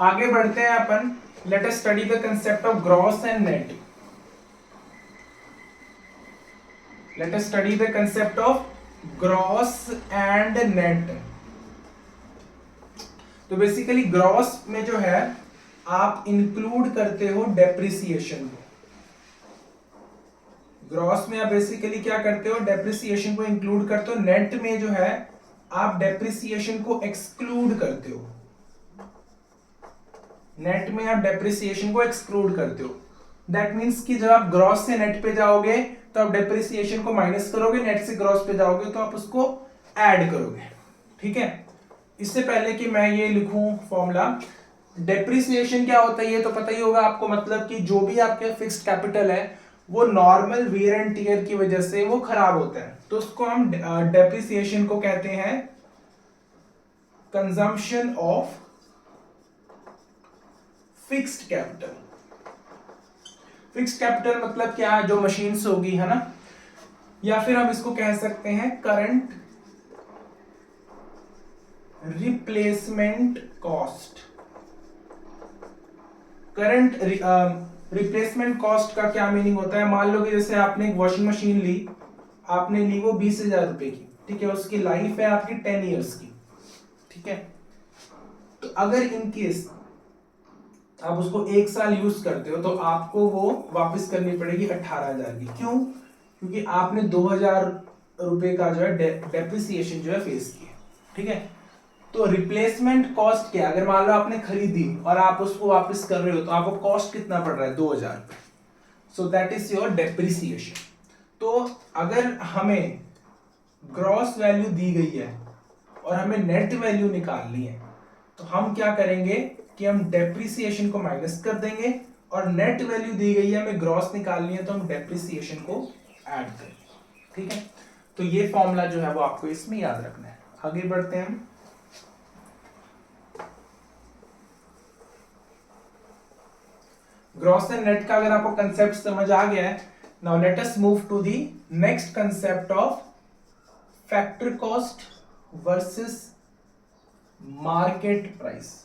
आगे बढ़ते हैं अपन। Let us study the concept of gross and net. Let us study the concept of gross and net. तो basically gross में जो है आप इंक्लूड करते हो डेप्रिसिएशन को। ग्रॉस में आप बेसिकली क्या करते हो, डेप्रिसिएशन को इंक्लूड करते हो। नेट में जो है आप डेप्रिसिएशन को एक्सक्लूड करते हो। नेट में आप डेप्रिसिएशन को एक्सक्लूड करते हो। दैट मींस कि जब आप ग्रॉस से नेट पे जाओगे तो आप डेप्रिसिएशन को माइनस करोगे, नेट से ग्रॉस पे जाओगे तो आप उसको ऐड करोगे। ठीक है, इससे पहले कि मैं ये लिखूं फॉर्मूला, डेप्रिसिएशन क्या होता है ये तो पता ही होगा आपको। मतलब कि जो भी आपके फिक्स्ड कैपिटल है वो नॉर्मल वेयर एंड टियर की वजह से वो खराब होता है, तो उसको हम डेप्रिसिएशन को कहते हैं consumption of fixed capital. Fixed capital मतलब क्या, जो मशीन्स होगी, है ना, या फिर हम इसको कह सकते हैं current replacement cost. Current replacement cost का क्या मीनिंग होता है। मान लो कि जैसे आपने एक वॉशिंग मशीन ली, आपने ली वो 20,000 रुपए की, ठीक है, उसकी लाइफ है आपकी 10 ईयर्स की, ठीक है। तो अगर इन केस आप उसको 1 साल यूज करते हो तो आपको वो वापस करनी पड़ेगी 18,000 की। क्यों? क्योंकि आपने 2,000 रुपए का जो है डेप्रिसिएशन जो है फेस किया, ठीक है। तो रिप्लेसमेंट कॉस्ट क्या, अगर मान लो आपने खरीदी और आप उसको वापस कर रहे हो तो आपको कॉस्ट कितना पड़ रहा है, 2,000 रुपए। So that is your depreciation. तो अगर हमें ग्रॉस वैल्यू दी गई है और हमें नेट वैल्यू निकालनी है तो हम क्या करेंगे कि हम डेप्रिसिएशन को माइनस कर देंगे, और नेट वैल्यू दी गई है, हमें ग्रॉस निकालनी है तो हम डेप्रिसिएशन को ऐड करेंगे, ठीक है। तो ये फॉर्मूला जो है वो आपको इसमें याद रखना है। आगे बढ़ते हैं हम। ग्रॉस एंड नेट का अगर आपको कंसेप्ट समझ आ गया है, now let us move to the next concept of factor cost versus market price.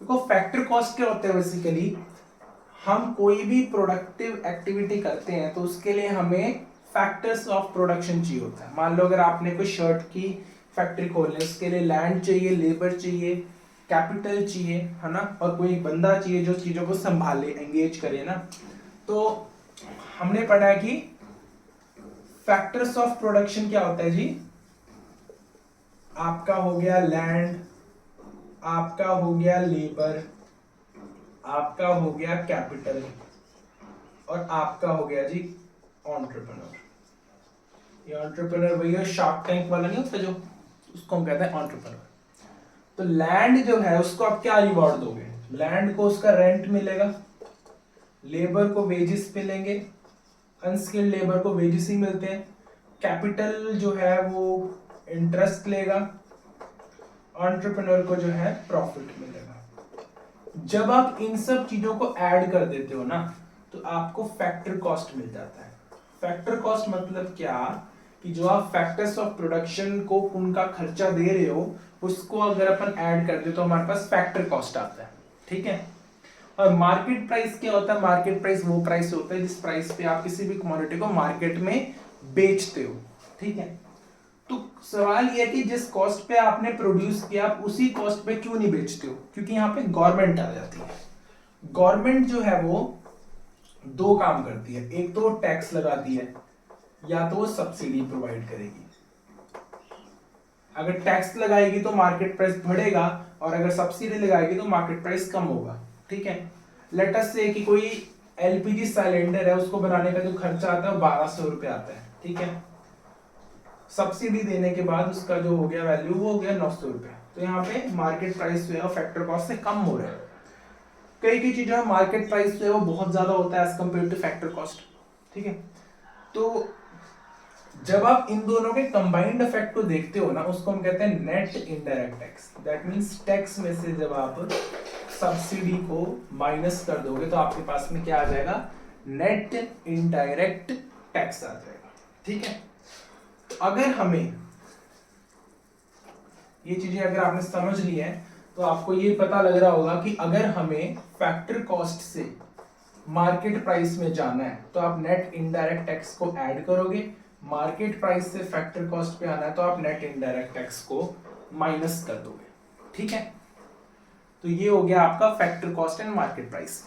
देखो फैक्टर कॉस्ट क्या होता है, बेसिकली हम कोई भी प्रोडक्टिव एक्टिविटी करते हैं तो उसके लिए हमें फैक्टर्स ऑफ प्रोडक्शन चाहिए होता है। मान लो अगर आपने कोई शर्ट की फैक्ट्री खोलनी है, उसके लिए लैंड चाहिए, लेबर चाहिए, कैपिटल चाहिए, है ना, और कोई बंदा चाहिए जो चीजों को संभाले, एंगेज करे ना। तो हमने पढ़ा है कि फैक्टर्स ऑफ प्रोडक्शन क्या होता है जी, आपका हो गया लैंड, आपका हो गया लेबर, आपका हो गया कैपिटल, और आपका हो गया जी एंटरप्रेन्योर। ये एंटरप्रेन्योर भैया शार्क टैंक वाला नहीं होता जो, उसको हम कहते हैं एंटरप्रेन्योर। तो लैंड जो है उसको आप क्या रिवॉर्ड दोगे, लैंड को उसका रेंट मिलेगा, लेबर को वेजेस मिलेंगे, अनस्किल्ड लेबर को वेजेस ही मिलते हैं, कैपिटल जो है वो इंटरेस्ट लेगा, एंटरप्रेन्योर को जो है प्रॉफिट मिलेगा। जब आप इन सब चीजों को ऐड कर देते हो ना तो आपको फैक्टर कॉस्ट मिल जाता है। फैक्टर कॉस्ट मतलब क्या, कि जो आप फैक्टर्स ऑफ प्रोडक्शन को उनका खर्चा दे रहे हो उसको अगर अपन ऐड कर दे तो हमारे पास फैक्टर कॉस्ट आता है, ठीक है। और मार्केट प्राइस क्या होता है, मार्केट प्राइस वो प्राइस होता है जिस प्राइस पे आप किसी भी कमोडिटी को मार्केट में बेचते हो, ठीक है। तो सवाल यह है कि जिस कॉस्ट पे आपने प्रोड्यूस किया आप उसी कॉस्ट पे क्यों नहीं बेचते हो, क्योंकि यहाँ पे गवर्नमेंट आ जाती है। गवर्नमेंट जो है वो दो काम करती है, एक तो टैक्स लगाती है या तो वो सब्सिडी प्रोवाइड करेगी। अगर टैक्स लगाएगी तो मार्केट प्राइस बढ़ेगा और अगर सब्सिडी लगाएगी तो मार्केट प्राइस कम होगा, ठीक है। लेट अस से कि कोई एलपीजी सिलेंडर है, उसको बनाने का जो खर्चा आता है 1,200 रुपए आता है, ठीक है। सब्सिडी देने के बाद उसका जो हो गया वैल्यू वो हो गया 900 रुपए। तो यहाँ पे मार्केट प्राइस जो है फैक्टर कॉस्ट से कम हो रहा है। कई कई चीजों में मार्केट प्राइस जो है वो बहुत ज्यादा होता है as compare to factor cost, ठीक है। तो जब आप इन दोनों के कंबाइंड इफेक्ट को देखते हो ना उसको हम कहते हैं net indirect tax. That means tax में से जब आप सब्सिडी को माइनस कर दोगे तो आपके पास में क्या आ जाएगा, नेट इनडायरेक्ट टैक्स आ जाएगा, ठीक है। अगर हमें ये चीजें अगर आपने समझ ली है तो आपको ये पता लग रहा होगा कि अगर हमें फैक्टर कॉस्ट से मार्केट प्राइस में जाना है तो आप नेट इनडायरेक्ट टैक्स को ऐड करोगे, मार्केट प्राइस से फैक्टर कॉस्ट पे आना है तो आप नेट इनडायरेक्ट टैक्स को माइनस कर दोगे। ठीक है, तो ये हो गया आपका factor cost and market price.